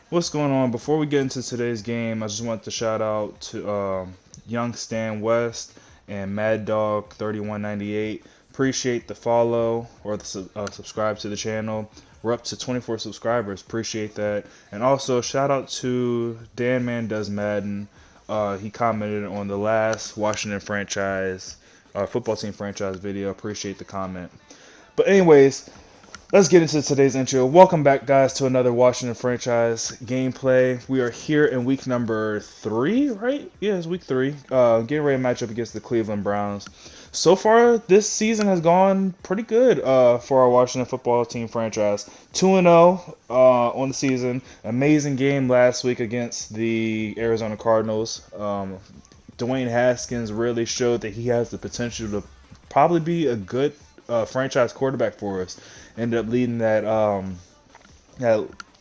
What's going on? Before we get into today's game, I just want to shout out to Young Stan West and Mad Dog 3198. Appreciate the follow or the subscribe to the channel. We're up to 24 subscribers. Appreciate that. And also shout out to Dan Man Does Madden. He commented on the last Washington franchise, football team franchise video. Appreciate the comment. But anyways, let's get into today's intro. Welcome back, guys, to another Washington franchise gameplay. We are here in week number 3, right? Yeah, it's week 3. Getting ready to match up against the Cleveland Browns. So far, this season has gone pretty good for our Washington football team franchise. 2-0 on the season. Amazing game last week against the Arizona Cardinals. Dwayne Haskins really showed that he has the potential to probably be a good franchise quarterback for us. Ended up leading that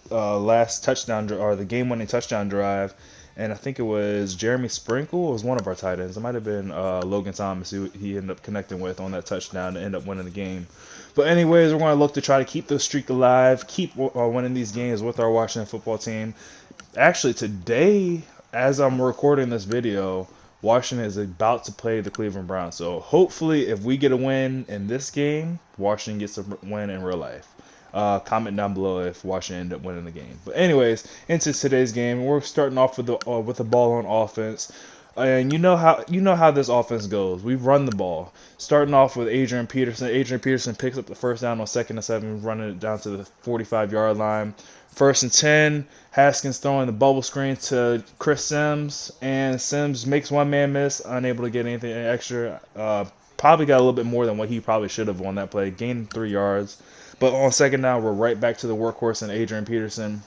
last touchdown or the game-winning touchdown drive, and I think it was Jeremy Sprinkle. It was one of our tight ends. It might have been Logan Thomas who he ended up connecting with on that touchdown to end up winning the game. But anyways, we're going to look to try to keep the streak alive, keep winning these games with our Washington football team. Actually, today, as I'm recording this video, Washington is about to play the Cleveland Browns. So hopefully, if we get a win in this game, Washington gets a win in real life. Comment down below if Washington end up winning the game. But anyways, into today's game, we're starting off with the ball on offense. And you know how this offense goes. We run the ball. Starting off with Adrian Peterson. Adrian Peterson picks up the first down on 2nd and 7, running it down to the 45-yard line. 1st and 10. Haskins throwing the bubble screen to Chris Sims, and Sims makes one man miss, unable to get anything extra. Probably got a little bit more than what he probably should have on that play, gained 3 yards. But on 2nd down, we're right back to the workhorse and Adrian Peterson.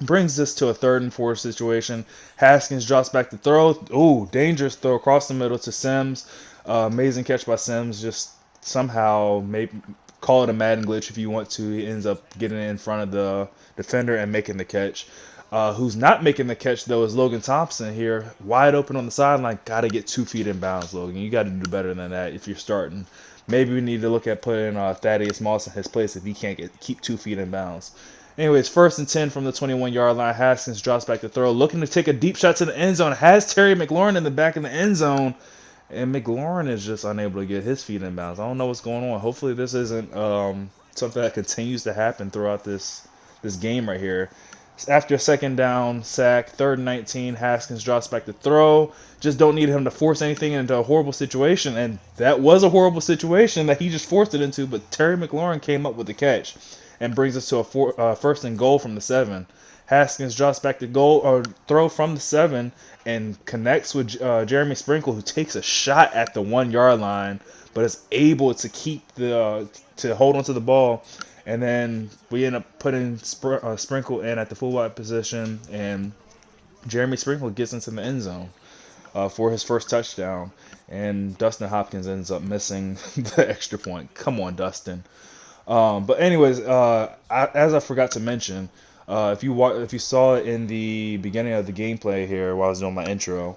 Brings this to a 3rd and 4 situation. Haskins drops back to throw. Ooh, dangerous throw across the middle to Sims. Amazing catch by Sims. Just somehow, maybe call it a Madden glitch if you want to. He ends up getting in front of the defender and making the catch. Who's not making the catch, though, is Logan Thompson here. Wide open on the sideline. Got to get 2 feet in bounds, Logan. You got to do better than that if you're starting. Maybe we need to look at putting Thaddeus Moss in his place if he can't keep 2 feet in bounds. Anyways, 1st and 10 from the 21-yard line. Haskins drops back to throw, looking to take a deep shot to the end zone. Has Terry McLaurin in the back of the end zone, and McLaurin is just unable to get his feet in bounds. I don't know what's going on. Hopefully, this isn't something that continues to happen throughout this game right here. After a 2nd down sack, 3rd and 19, Haskins drops back to throw. Just don't need him to force anything into a horrible situation, and that was a horrible situation that he just forced it into. But Terry McLaurin came up with the catch and brings us to a 1st and goal from the 7. Haskins drops back to goal or throw from the 7 and connects with Jeremy Sprinkle, who takes a shot at the 1-yard line, but is able to keep to hold onto the ball. And then we end up putting Sprinkle in at the full wide position, and Jeremy Sprinkle gets into the end zone for his first touchdown. And Dustin Hopkins ends up missing the extra point. Come on, Dustin. But anyways, as I forgot to mention, if you saw it in the beginning of the gameplay here while I was doing my intro,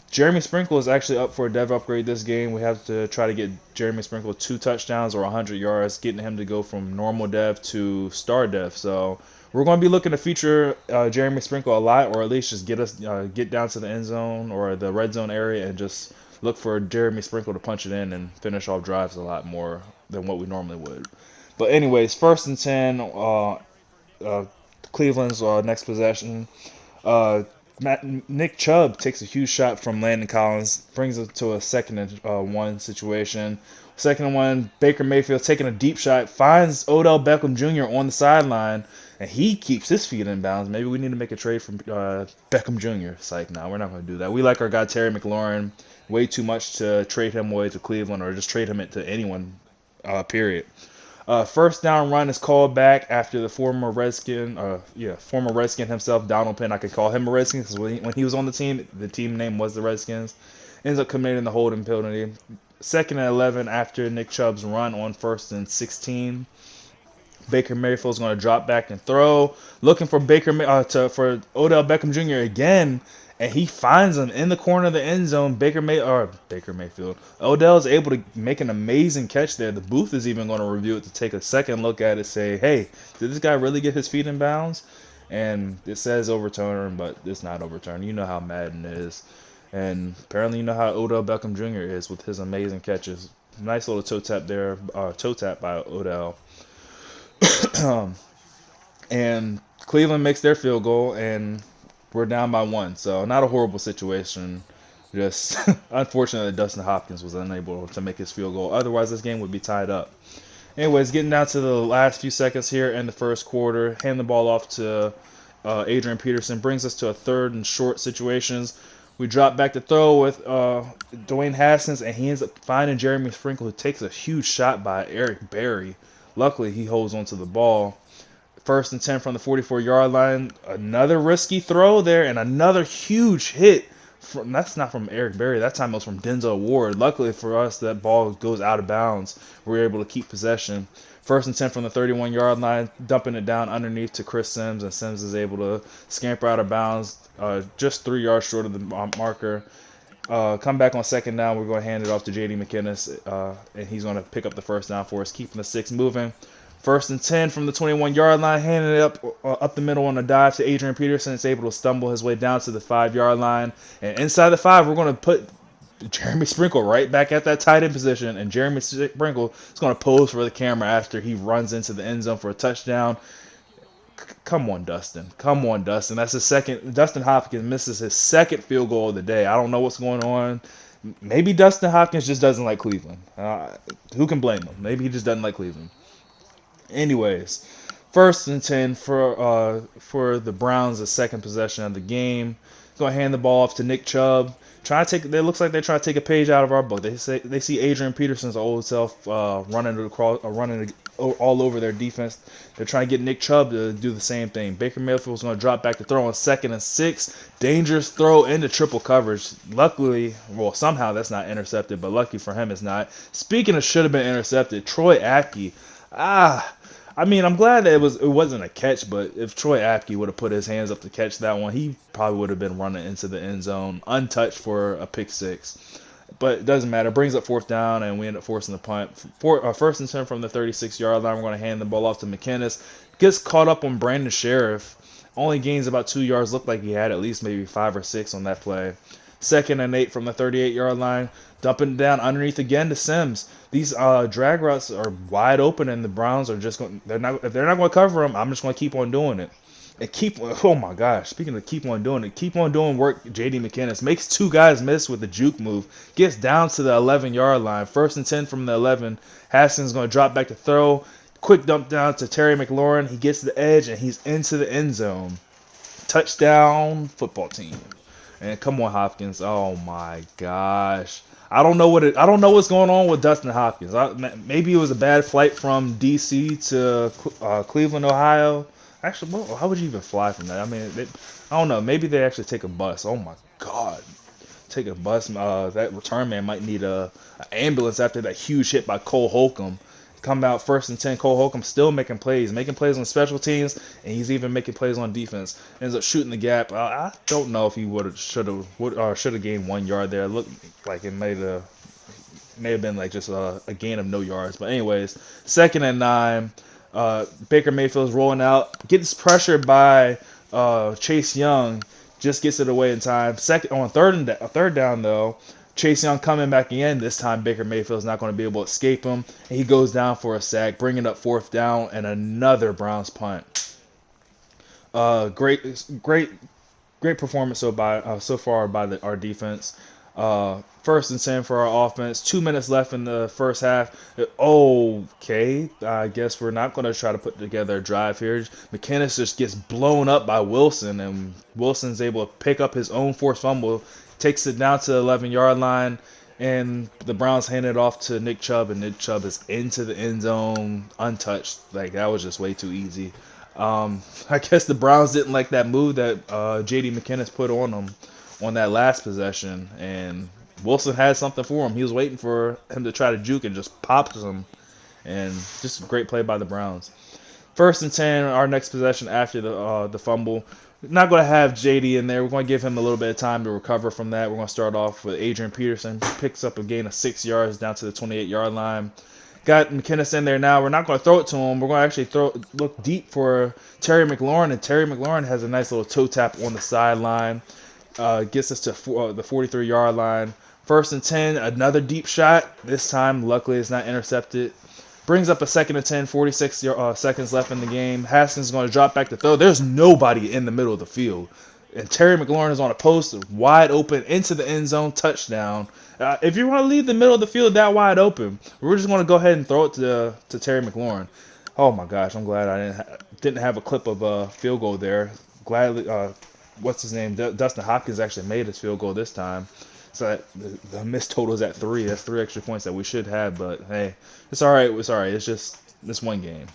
Jeremy Sprinkle is actually up for a dev upgrade this game. We have to try to get Jeremy Sprinkle 2 touchdowns or 100 yards, getting him to go from normal dev to star dev. So we're going to be looking to feature Jeremy Sprinkle a lot, or at least just get down to the end zone or the red zone area and just look for Jeremy Sprinkle to punch it in and finish off drives a lot more than what we normally would. But anyways, 1st and 10, Cleveland's next possession. Nick Chubb takes a huge shot from Landon Collins, brings it to a 2nd and 1 situation. 2nd and 1, Baker Mayfield taking a deep shot, finds Odell Beckham Jr. on the sideline, and he keeps his feet in bounds. Maybe we need to make a trade from Beckham Jr. Psych, no, we're not going to do that. We like our guy Terry McLaurin way too much to trade him away to Cleveland or just trade him to anyone, period. 1st down run is called back after the former Redskin himself, Donald Penn. I could call him a Redskin because when he was on the team name was the Redskins. Ends up committing the holding penalty. 2nd and 11 after Nick Chubb's run on 1st and 16. Baker Mayfield's going to drop back and throw, looking for for Odell Beckham Jr. again, and he finds him in the corner of the end zone. Baker Mayfield. Odell is able to make an amazing catch there. The booth is even going to review it to take a second look at it, say, hey, did this guy really get his feet in bounds? And it says overturned, but it's not overturned. You know how Madden is. And apparently you know how Odell Beckham Jr. is with his amazing catches. Nice little toe tap there, toe tap by Odell. And Cleveland makes their field goal, and we're down by one. So not a horrible situation. Just unfortunate that Dustin Hopkins was unable to make his field goal. Otherwise, this game would be tied up. Anyways, getting down to the last few seconds here in the first quarter, hand the ball off to Adrian Peterson, brings us to a third and short situations. We drop back to throw with Dwayne Haskins, and he ends up finding Jeremy Sprinkle, who takes a huge shot by Eric Berry. Luckily, he holds onto the ball. First and 10 from the 44-yard line. Another risky throw there, and another huge hit. That's not from Eric Berry. That time it was from Denzel Ward. Luckily for us, that ball goes out of bounds. We're able to keep possession. First and 10 from the 31-yard line, dumping it down underneath to Chris Sims, and Sims is able to scamper out of bounds just 3 yards short of the marker. Come back on second down. We're going to hand it off to J.D. McKinnis, and he's going to pick up the first down for us, keeping the six moving. First and 10 from the 21-yard line, handing it up the middle on a dive to Adrian Peterson. It's able to stumble his way down to the 5-yard line. And inside the 5, we're going to put Jeremy Sprinkle right back at that tight end position. And Jeremy Sprinkle is going to pose for the camera after he runs into the end zone for a touchdown. Come on, Dustin. Come on, Dustin. That's his second. Dustin Hopkins misses his second field goal of the day. I don't know what's going on. Maybe Dustin Hopkins just doesn't like Cleveland. Who can blame him? Maybe he just doesn't like Cleveland. Anyways, first and 10 for the Browns, the second possession of the game. Going to hand the ball off to Nick Chubb. It looks like they're trying to take a page out of our book. They see Adrian Peterson's old self running all over their defense. They're trying to get Nick Chubb to do the same thing. Baker Mayfield's going to drop back to throw on 2nd and 6. Dangerous throw into triple coverage. Luckily, well, somehow that's not intercepted, but lucky for him it's not. Speaking of should have been intercepted, Troy Apke. I mean, I'm glad that it wasn't a catch, but if Troy Apke would have put his hands up to catch that one, he probably would have been running into the end zone untouched for a pick six. But it doesn't matter. It brings up fourth down, and we end up forcing the punt. First and 10 from the 36-yard line. We're going to hand the ball off to McKinnis. Gets caught up on Brandon Sheriff. Only gains about 2 yards. Looked like he had at least maybe 5 or 6 on that play. 2nd and 8 from the 38-yard line. Dumping down underneath again to Sims. These drag routes are wide open, and the Browns are just going. If they're not going to cover them, I'm just going to keep on doing it. And oh my gosh, speaking of keep on doing it, keep on doing work. J.D. McKinnis makes 2 guys miss with the juke move. Gets down to the 11-yard line. First and 10 from the 11. Haskins going to drop back to throw. Quick dump down to Terry McLaurin. He gets to the edge, and he's into the end zone. Touchdown, football team. And come on, Hopkins. Oh my gosh. I don't know what's going on with Dustin Hopkins. Maybe it was a bad flight from D.C. to Cleveland, Ohio. Actually, well, how would you even fly from that? I mean, I don't know. Maybe they actually take a bus. Oh my God, take a bus. That return man might need an ambulance after that huge hit by Cole Holcomb. Come out first and 10. Cole Holcomb still making plays on special teams, and he's even making plays on defense. Ends up shooting the gap. I don't know if he should have gained 1 yard there. It looked like it may have been like just a gain of no yards. But anyways, 2nd and 9. Baker Mayfield's rolling out, gets pressured by Chase Young, just gets it away in time. Third down though. Chase Young coming back in. This time Baker Mayfield's not going to be able to escape him. And he goes down for a sack, bringing up 4th down and another Browns punt. Great performance so far by our defense. First and 10 for our offense. 2 minutes left in the first half. Okay, I guess we're not going to try to put together a drive here. McKinnis just gets blown up by Wilson, and Wilson's able to pick up his own forced fumble, takes it down to the 11-yard line, and the Browns hand it off to Nick Chubb, and Nick Chubb is into the end zone untouched. Like, that was just way too easy. I guess the Browns didn't like that move that J.D. McKinnis put on them on that last possession, and Wilson had something for him. He was waiting for him to try to juke and just pops him, and just a great play by the Browns. First and 10, our next possession after the fumble. Not going to have JD in there. We're going to give him a little bit of time to recover from that. We're going to start off with Adrian Peterson. Picks up a gain of 6 yards down to the 28-yard line. got McKinnis in there now. We're not going to throw it to him. We're going to actually look deep for Terry McLaurin, and Terry McLaurin has a nice little toe tap on the sideline. Gets us to the 43-yard line. 1st and 10, another deep shot. This time, luckily, it's not intercepted. Brings up a 2nd and 10, 46 seconds left in the game. Haskins is going to drop back to throw. There's nobody in the middle of the field. And Terry McLaurin is on a post, wide open, into the end zone, touchdown. If you want to leave the middle of the field that wide open, we're just going to go ahead and throw it to Terry McLaurin. Oh my gosh, I'm glad I didn't have a clip of a field goal there. Gladly, what's his name? Dustin Hopkins actually made his field goal this time. So the missed total is at 3. That's 3 extra points that we should have, but hey, it's all right. It's all right. It's just this one game.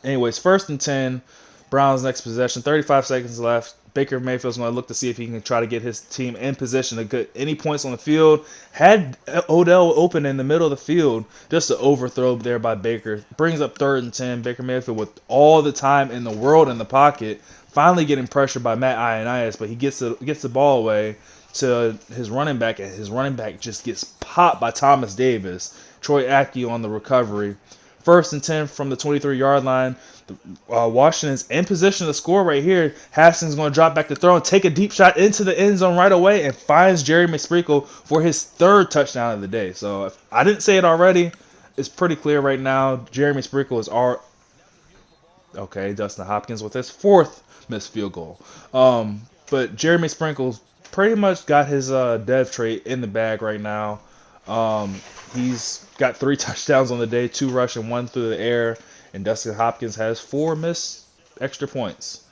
Anyways, 1st and 10, Browns next possession. 35 seconds left. Baker Mayfield's going to look to see if he can try to get his team in position to get any points on the field. Had Odell open in the middle of the field, just an overthrow there by Baker. Brings up 3rd and 10. Baker Mayfield with all the time in the world in the pocket, finally getting pressured by Matt Ioannidis, but he gets the ball away to his running back, and his running back just gets popped by Thomas Davis. Troy Apke on the recovery. 1st and 10 from the 23-yard line. Washington's in position to score right here. Haskins is going to drop back to throw and take a deep shot into the end zone right away and finds Jeremy Sprinkle for his 3rd touchdown of the day. So if I didn't say it already, it's pretty clear right now. Jeremy Sprinkle is Dustin Hopkins with his 4th missed field goal. But Jeremy Sprinkle's pretty much got his dev trait in the bag right now. He's got 3 touchdowns on the day, 2 rushing, 1 through the air, and Dustin Hopkins has 4 missed extra points.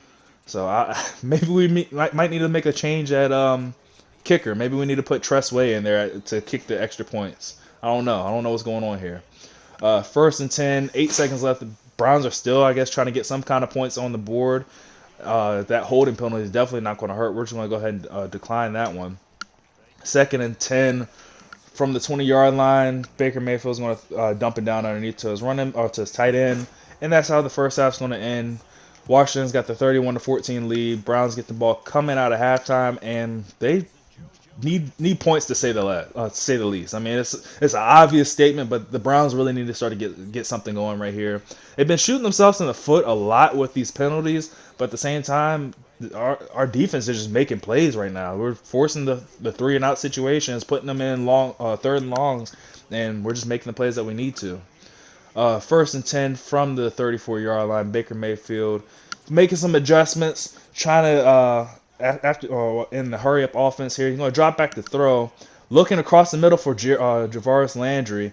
So maybe we might need to make a change at kicker. Maybe we need to put Tressway in there to kick the extra points. I don't know. I don't know what's going on here. 1st and 10, 8 seconds left. The Browns are still, I guess, trying to get some kind of points on the board. That holding penalty is definitely not going to hurt. We're just going to go ahead and decline that one. 2nd and 10 from the 20-yard line. Baker Mayfield's going to dump it down underneath to his tight end, and that's how the first half's going to end. Washington's got the 31-14 lead. Browns get the ball coming out of halftime, and they need points to say the least. I mean, it's an obvious statement, but the Browns really need to start to get something going right here. They've been shooting themselves in the foot a lot with these penalties, but at the same time, our defense is just making plays right now. We're forcing the 3-and-out situations, putting them in long 3rd and longs, and we're just making the plays that we need to. 1st and 10 from the 34-yard line. Baker Mayfield making some adjustments, trying to in the hurry-up offense here. He's going to drop back to throw, looking across the middle for Javaris Landry.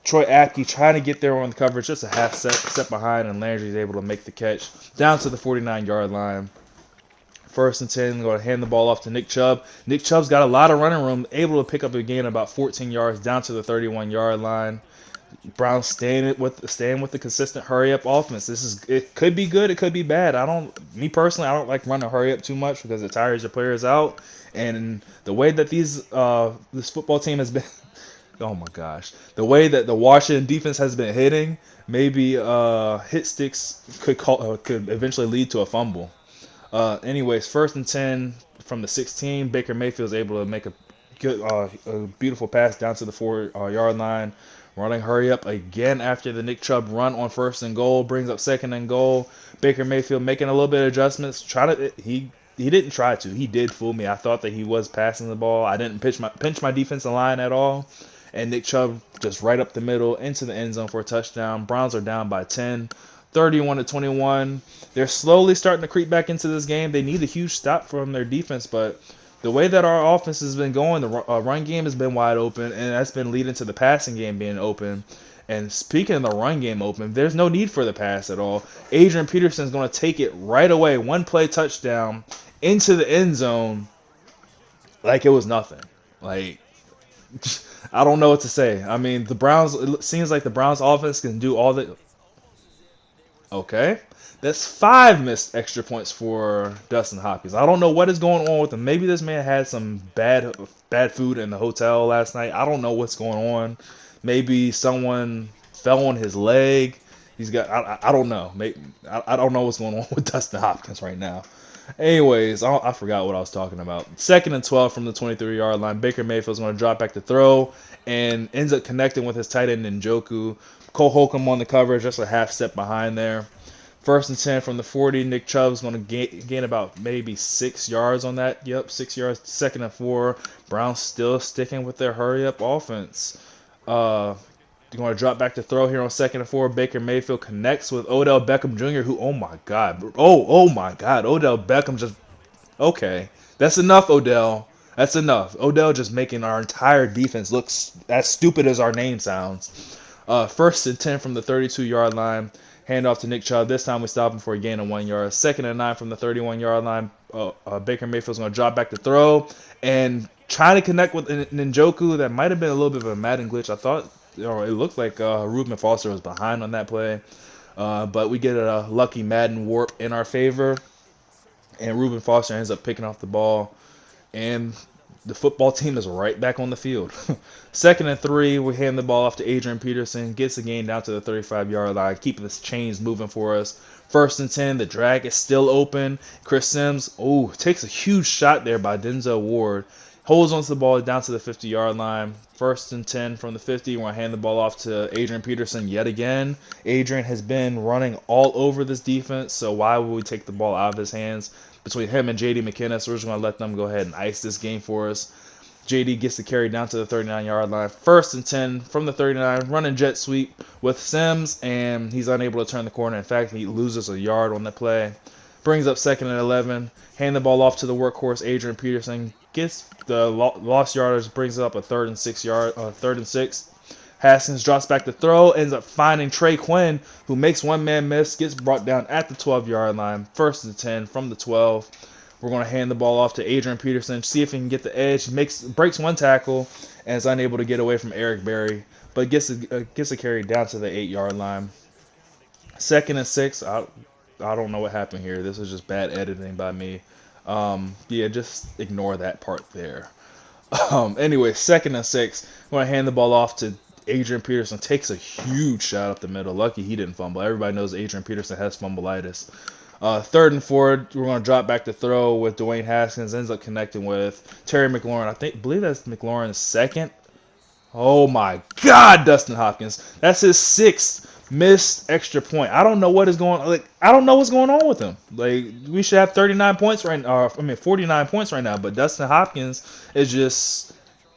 Troy Apke trying to get there on the coverage, just a half step behind, and Landry's able to make the catch down to the 49-yard line. 1st and 10, going to hand the ball off to Nick Chubb. Nick Chubb's got a lot of running room, able to pick up a gain about 14 yards down to the 31-yard line. Browns staying with the consistent hurry-up offense. It could be good, it could be bad. Me personally, I don't like running hurry-up too much because it tires your players out. And the way that this football team has been, oh my gosh, the way that the Washington defense has been hitting, maybe hit sticks could eventually lead to a fumble. Anyways, 1st and 10 from the 16. Baker Mayfield is able to make a beautiful pass down to the 4-yard line. Running hurry up again after the Nick Chubb run on 1st and goal. Brings up 2nd and goal. Baker Mayfield making a little bit of adjustments. He didn't try to. He did fool me. I thought that he was passing the ball. I didn't pinch my defensive line at all. And Nick Chubb just right up the middle into the end zone for a touchdown. Browns are down by 10. 31-21. They're slowly starting to creep back into this game. They need a huge stop from their defense, but the way that our offense has been going, the run game has been wide open, and that's been leading to the passing game being open. And speaking of the run game open, there's no need for the pass at all. Adrian Peterson's going to take it right away, 1-play touchdown into the end zone like it was nothing. Like, I don't know what to say. I mean, it seems like the Browns offense can do all the... Okay. That's 5 missed extra points for Dustin Hopkins. I don't know what is going on with him. Maybe this man had some bad food in the hotel last night. I don't know what's going on. Maybe someone fell on his leg. I don't know. I don't know what's going on with Dustin Hopkins right now. Anyways, I forgot what I was talking about. 2nd and 12 from the 23-yard line. Baker Mayfield's going to drop back to throw and ends up connecting with his tight end Njoku. Cole Holcomb on the cover, just a half step behind there. 1st and 10 from the 40. Nick Chubb's going to gain about maybe 6 yards on that. Yep, 6 yards. 2nd and 4. Browns still sticking with their hurry up offense. You're going to drop back to throw here on 2nd and 4. Baker Mayfield connects with Odell Beckham Jr., who, oh my God. Oh my God. Odell Beckham just, okay. That's enough, Odell. That's enough. Odell just making our entire defense look as stupid as our name sounds. 1st and 10 from the 32-yard line. Hand off to Nick Chubb. This time we stop him for a gain of 1 yard. 2nd and 9 from the 31-yard line. Baker Mayfield's going to drop back to throw and trying to connect with Njoku. That might have been a little bit of a Madden glitch. I thought, it looked like Reuben Foster was behind on that play. But we get a lucky Madden warp in our favor. And Reuben Foster ends up picking off the ball. And the football team is right back on the field. 2nd and 3, we hand the ball off to Adrian Peterson. Gets the gain down to the 35-yard line. Keeping the chains moving for us. 1st and 10, the drag is still open. Chris Sims, takes a huge shot there by Denzel Ward. Holds onto the ball down to the 50-yard line. 1st and 10 from the 50. We're going to hand the ball off to Adrian Peterson yet again. Adrian has been running all over this defense, so why would we take the ball out of his hands? Between him and J.D. McKinnis, we're just going to let them go ahead and ice this game for us. J.D. gets the carry down to the 39-yard line. 1st and 10 from the 39, running jet sweep with Sims, and he's unable to turn the corner. In fact, he loses a yard on the play. Brings up 2nd and 11. Hand the ball off to the workhorse, Adrian Peterson. Gets the lost yardage, brings up a 3rd and 6. Haskins drops back to throw, ends up finding Trey Quinn, who makes one man miss, gets brought down at the 12-yard line. 1st and 10 from the 12. We're going to hand the ball off to Adrian Peterson, see if he can get the edge. He breaks one tackle and is unable to get away from Eric Berry, but gets a carry down to the 8-yard line. 2nd and 6. I don't know what happened here. This is just bad editing by me. Just ignore that part there. Anyway, 2nd and 6. I'm going to hand the ball off to Adrian Peterson. Takes a huge shot up the middle. Lucky he didn't fumble. Everybody knows Adrian Peterson has fumbleitis. 3rd and 4. We're going to drop back to throw with Dwayne Haskins. Ends up connecting with Terry McLaurin. Believe that's McLaurin's second. Oh my God, Dustin Hopkins. That's his 6th missed extra point. I don't know what is going on. I don't know what's going on with him. We should have 39 points right now. 49 points right now. But Dustin Hopkins is just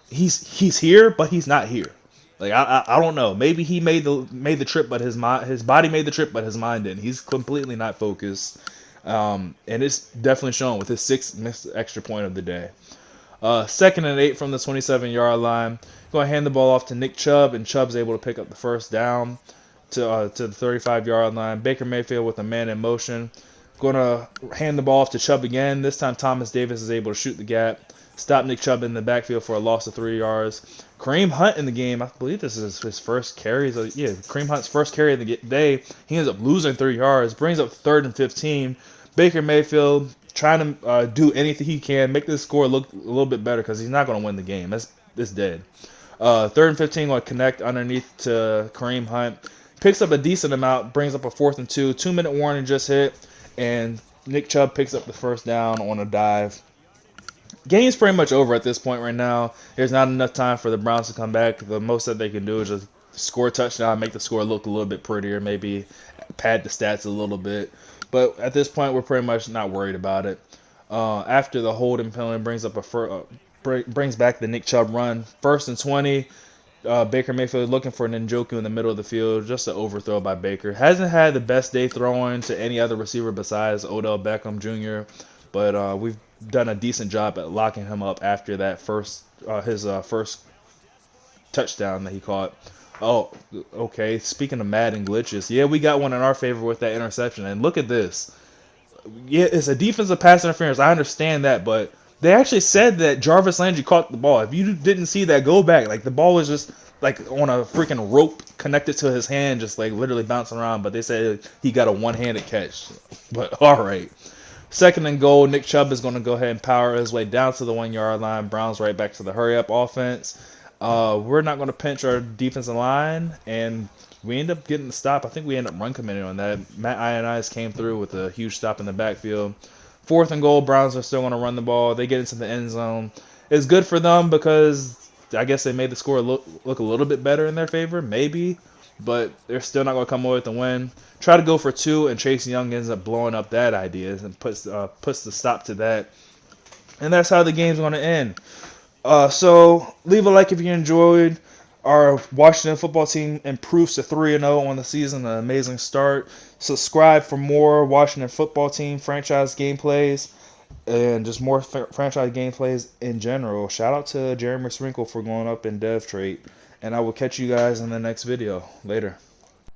he's here, but he's not here. I don't know. Maybe he made the trip, but his body made the trip, but his mind didn't. He's completely not focused, and it's definitely shown with his 6th missed extra point of the day. 2nd and 8 from the 27-yard line. Going to hand the ball off to Nick Chubb, and Chubb's able to pick up the first down to the 35-yard line. Baker Mayfield with a man in motion. Going to hand the ball off to Chubb again. This time Thomas Davis is able to shoot the gap. Stop Nick Chubb in the backfield for a loss of 3 yards. Kareem Hunt in the game. I believe this is his first carry. Kareem Hunt's first carry of the day. He ends up losing 3 yards. Brings up 3rd and 15. Baker Mayfield trying to do anything he can, make this score look a little bit better because he's not going to win the game. It's dead. 3rd and 15 going to connect underneath to Kareem Hunt. Picks up a decent amount. Brings up a 4th and 2. 2-minute warning just hit. And Nick Chubb picks up the first down on a dive. Game's pretty much over at this point right now. There's not enough time for the Browns to come back. The most that they can do is just score a touchdown, make the score look a little bit prettier, maybe pad the stats a little bit. But at this point, we're pretty much not worried about it. After the holding penalty brings back the Nick Chubb run. 1st and 20. Baker Mayfield looking for Njoku in the middle of the field. Just an overthrow by Baker. Hasn't had the best day throwing to any other receiver besides Odell Beckham Jr., but we've done a decent job at locking him up after that first touchdown that he caught. Oh, okay. Speaking of Madden glitches, yeah, we got one in our favor with that interception. And look at this. Yeah, it's a defensive pass interference. I understand that, but they actually said that Jarvis Landry caught the ball. If you didn't see that, go back. The ball was just on a freaking rope connected to his hand, just literally bouncing around. But they said he got a one-handed catch. But all right. 2nd and goal. Nick Chubb is going to go ahead and power his way down to the 1-yard line. Browns right back to the hurry-up offense. We're not going to pinch our defensive line, and we end up getting the stop. I think we end up run committing on that. Matt Ioannidis came through with a huge stop in the backfield. 4th and goal, Browns are still going to run the ball. They get into the end zone. It's good for them because I guess they made the score look a little bit better in their favor, maybe, but they're still not going to come away with the win. Try to go for 2, and Chase Young ends up blowing up that idea and puts the stop to that. And that's how the game's going to end. So leave a like if you enjoyed. Our Washington football team improves to 3-0 on the season, an amazing start. Subscribe for more Washington football team franchise gameplays and just more franchise gameplays in general. Shout out to Jeremy Sprinkle for going up in dev trait. And I will catch you guys in the next video. Later.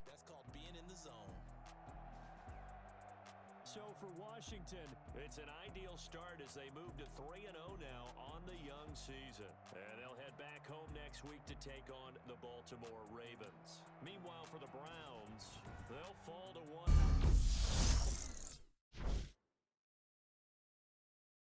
That's called being in the zone. So for Washington, it's an ideal start as they move to 3-0 now on the young season. And they'll head back home next week to take on the Baltimore Ravens. Meanwhile, for the Browns, they'll fall to 1.